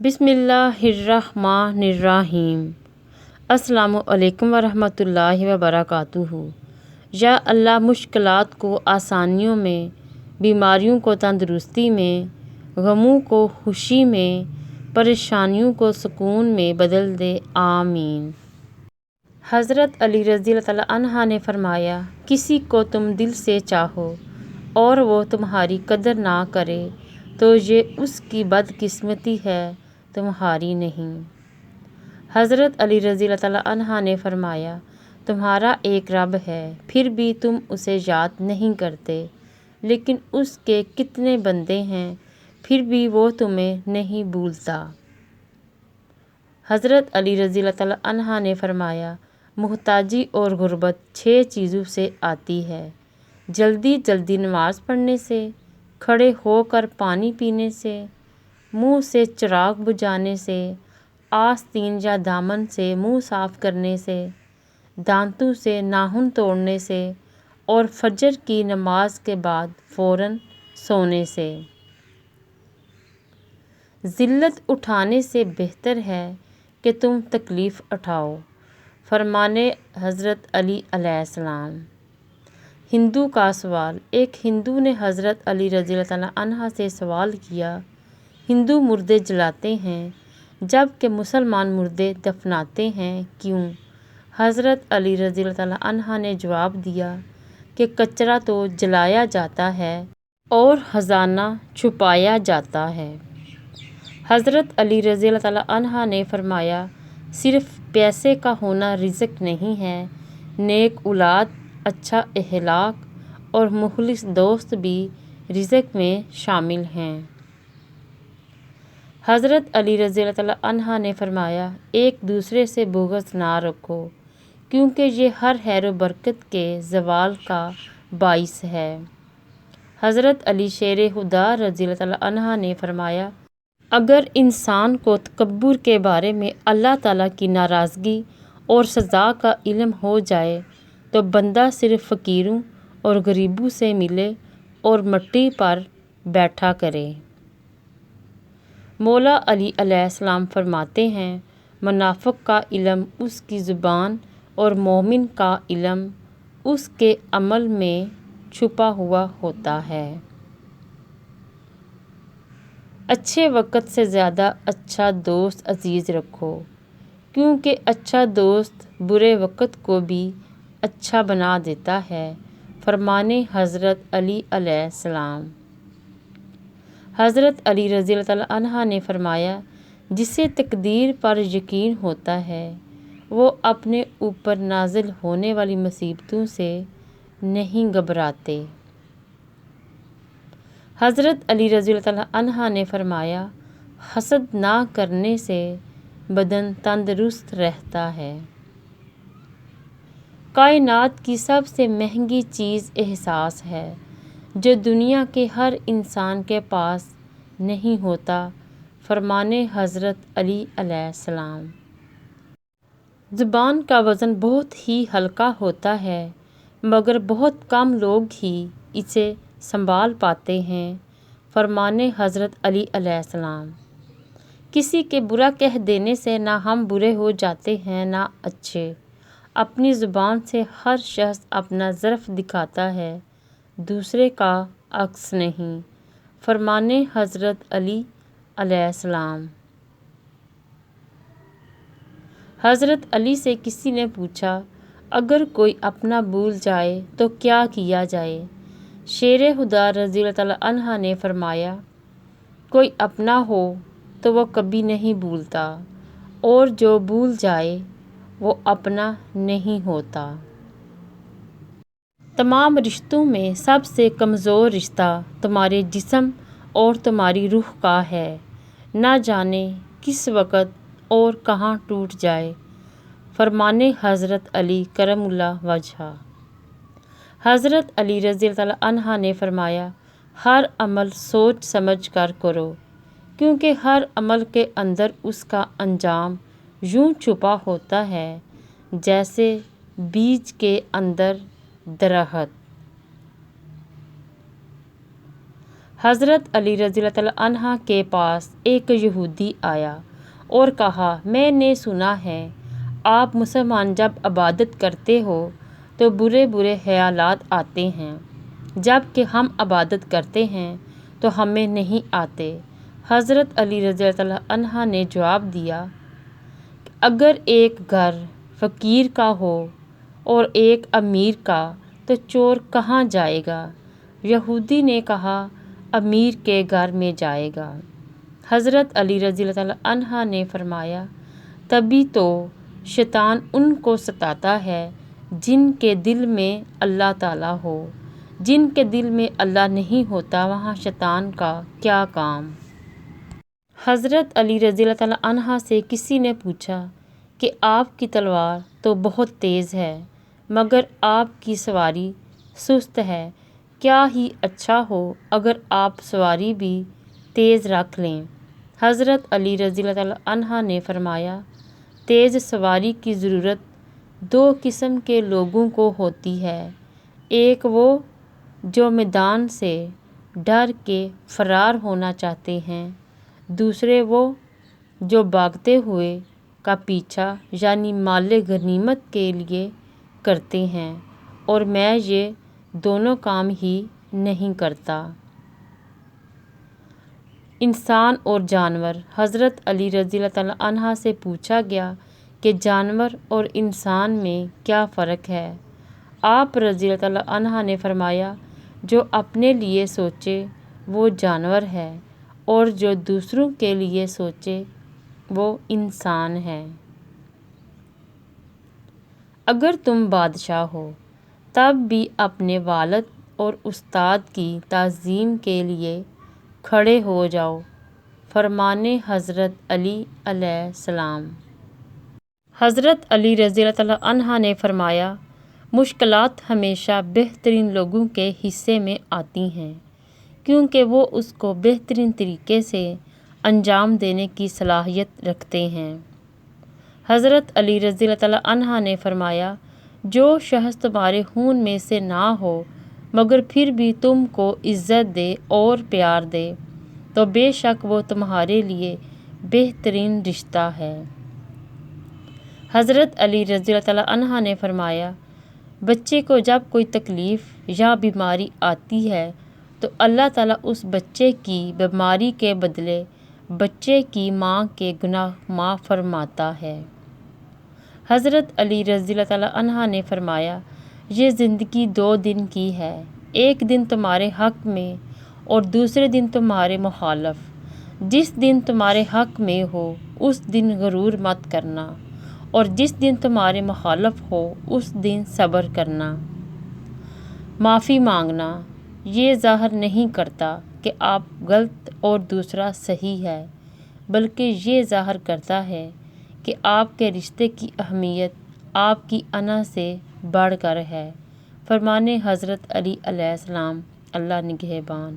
بسم اللہ الرحمن الرحیم۔ السلام علیکم ورحمۃ اللہ وبرکاتہ۔ یا اللہ مشکلات کو آسانیوں میں، بیماریوں کو تندرستی میں، غموں کو خوشی میں، پریشانیوں کو سکون میں بدل دے، آمین۔ حضرت علی رضی اللہ تعالیٰ عنہ نے فرمایا، کسی کو تم دل سے چاہو اور وہ تمہاری قدر نہ کرے تو یہ اس کی بدقسمتی ہے، تمہاری نہیں۔ حضرت علی رضی اللہ تعالیٰ عنہ نے فرمایا، تمہارا ایک رب ہے، پھر بھی تم اسے یاد نہیں کرتے، لیکن اس کے کتنے بندے ہیں، پھر بھی وہ تمہیں نہیں بھولتا۔ حضرت علی رضی اللہ تعالیٰ عنہ نے فرمایا، محتاجی اور غربت 6 چیزوں سے آتی ہے: جلدی جلدی نماز پڑھنے سے، کھڑے ہو کر پانی پینے سے، منہ سے چراغ بجھانے سے، آستین یا دامن سے منہ صاف کرنے سے، دانتوں سے ناخن توڑنے سے، اور فجر کی نماز کے بعد فوراً سونے سے۔ ذلت اٹھانے سے بہتر ہے کہ تم تکلیف اٹھاؤ، فرمانے حضرت علی علیہ السلام۔ ہندو کا سوال۔ ایک ہندو نے حضرت علی رضی اللہ تعالیٰ عنہ سے سوال کیا، ہندو مردے جلاتے ہیں جبکہ مسلمان مردے دفناتے ہیں، کیوں؟ حضرت علی رضی اللہ تعالیٰ عنہ نے جواب دیا کہ کچرا تو جلایا جاتا ہے اور خزانہ چھپایا جاتا ہے۔ حضرت علی رضی اللہ تعالیٰ عنہ نے فرمایا، صرف پیسے کا ہونا رزق نہیں ہے، نیک اولاد، اچھا اخلاق اور مخلص دوست بھی رزق میں شامل ہیں۔ حضرت علی رضی اللہ تعالیٰ عنہ نے فرمایا، ایک دوسرے سے بغض نہ رکھو، کیونکہ یہ ہر خیر و برکت کے زوال کا باعث ہے۔ حضرت علی شیر خدا رضی اللہ تعالیٰ عنہ نے فرمایا، اگر انسان کو تکبر کے بارے میں اللہ تعالیٰ کی ناراضگی اور سزا کا علم ہو جائے تو بندہ صرف فقیروں اور غریبوں سے ملے اور مٹی پر بیٹھا کرے۔ مولا علی علیہ السلام فرماتے ہیں، منافق کا علم اس کی زبان اور مومن کا علم اس کے عمل میں چھپا ہوا ہوتا ہے۔ اچھے وقت سے زیادہ اچھا دوست عزیز رکھو، کیونکہ اچھا دوست برے وقت کو بھی اچھا بنا دیتا ہے، فرمانے حضرت علی علیہ السلام۔ حضرت علی رضی اللہ تعالیٰ عنہ نے فرمایا، جسے تقدیر پر یقین ہوتا ہے وہ اپنے اوپر نازل ہونے والی مصیبتوں سے نہیں گھبراتے۔ حضرت علی رضی اللہ تعالیٰ عنہ نے فرمایا، حسد نہ کرنے سے بدن تندرست رہتا ہے۔ کائنات کی سب سے مہنگی چیز احساس ہے، جو دنیا کے ہر انسان کے پاس نہیں ہوتا، فرمانے حضرت علی علیہ السلام۔ زبان کا وزن بہت ہی ہلکا ہوتا ہے، مگر بہت کم لوگ ہی اسے سنبھال پاتے ہیں، فرمانے حضرت علی علیہ السلام۔ کسی کے برا کہہ دینے سے نہ ہم برے ہو جاتے ہیں نہ اچھے۔ اپنی زبان سے ہر شخص اپنا ضعف دکھاتا ہے، دوسرے کا عکس نہیں، فرمانے حضرت علی علیہ السلام۔ حضرت علی سے کسی نے پوچھا، اگر کوئی اپنا بھول جائے تو کیا کیا جائے؟ شیر خدا رضی اللہ تعالیٰ عنہ نے فرمایا، کوئی اپنا ہو تو وہ کبھی نہیں بھولتا، اور جو بھول جائے وہ اپنا نہیں ہوتا۔ تمام رشتوں میں سب سے کمزور رشتہ تمہارے جسم اور تمہاری روح کا ہے، نہ جانے کس وقت اور کہاں ٹوٹ جائے، فرمانے حضرت علی کرم اللہ وجہہ۔ حضرت علی رضی اللہ تعالیٰ عنہ نے فرمایا، ہر عمل سوچ سمجھ کر کرو، کیونکہ ہر عمل کے اندر اس کا انجام یوں چھپا ہوتا ہے جیسے بیج کے اندر درخت۔ حضرت علی رضی اللہ تعالیٰ عنہ کے پاس ایک یہودی آیا اور کہا، میں نے سنا ہے آپ مسلمان جب عبادت کرتے ہو تو برے برے خیالات آتے ہیں، جب کہ ہم عبادت کرتے ہیں تو ہمیں نہیں آتے۔ حضرت علی رضی اللہ تعالیٰ عنہ نے جواب دیا کہ اگر ایک گھر فقیر کا ہو اور ایک امیر کا تو چور کہاں جائے گا؟ یہودی نے کہا، امیر کے گھر میں جائے گا۔ حضرت علی رضی اللہ تعالیٰ عنہ نے فرمایا، تبھی تو شیطان ان کو ستاتا ہے جن کے دل میں اللہ تعالیٰ ہو، جن کے دل میں اللہ نہیں ہوتا وہاں شیطان کا کیا کام۔ حضرت علی رضی اللہ تعالیٰ عنہ سے کسی نے پوچھا کہ آپ کی تلوار تو بہت تیز ہے مگر آپ کی سواری سست ہے، کیا ہی اچھا ہو اگر آپ سواری بھی تیز رکھ لیں۔ حضرت علی رضی اللہ تعالیٰ عنہ نے فرمایا، تیز سواری کی ضرورت دو قسم کے لوگوں کو ہوتی ہے، ایک وہ جو میدان سے ڈر کے فرار ہونا چاہتے ہیں، دوسرے وہ جو بھاگتے ہوئے کا پیچھا یعنی مال غنیمت کے لیے کرتے ہیں، اور میں یہ دونوں کام ہی نہیں کرتا۔ انسان اور جانور۔ حضرت علی رضی اللہ تعالیٰ عنہ سے پوچھا گیا کہ جانور اور انسان میں کیا فرق ہے؟ آپ رضی اللہ تعالیٰ عنہ نے فرمایا، جو اپنے لیے سوچے وہ جانور ہے اور جو دوسروں کے لیے سوچے وہ انسان ہے۔ اگر تم بادشاہ ہو تب بھی اپنے والد اور استاد کی تعظیم کے لیے کھڑے ہو جاؤ۔ فرمان حضرت علی علیہ السلام۔ حضرت علی رضی اللہ تعالیٰ عنہ نے فرمایا، مشکلات ہمیشہ بہترین لوگوں کے حصے میں آتی ہیں کیونکہ وہ اس کو بہترین طریقے سے انجام دینے کی صلاحیت رکھتے ہیں۔ حضرت علی رضی اللہ تعالیٰ عنہ نے فرمایا، جو شخص تمہارے خون میں سے نہ ہو مگر پھر بھی تم کو عزت دے اور پیار دے تو بے شک وہ تمہارے لیے بہترین رشتہ ہے۔ حضرت علی رضی اللہ تعالیٰ عنہ نے فرمایا، بچے کو جب کوئی تکلیف یا بیماری آتی ہے تو اللہ تعالیٰ اس بچے کی بیماری کے بدلے بچے کی ماں کے گناہ معاف فرماتا ہے۔ حضرت علی رضی اللہ تعالیٰ عنہ نے فرمایا، یہ زندگی 2 دن کی ہے، ایک دن تمہارے حق میں اور دوسرے دن تمہارے مخالف۔ جس دن تمہارے حق میں ہو اس دن غرور مت کرنا اور جس دن تمہارے مخالف ہو اس دن صبر کرنا۔ معافی مانگنا یہ ظاہر نہیں کرتا کہ آپ غلط اور دوسرا صحیح ہے، بلکہ یہ ظاہر کرتا ہے کہ آپ کے رشتے کی اہمیت آپ کی انا سے بڑھ کر ہے۔ فرمان حضرت علی علیہ السلام۔ اللہ نگہبان۔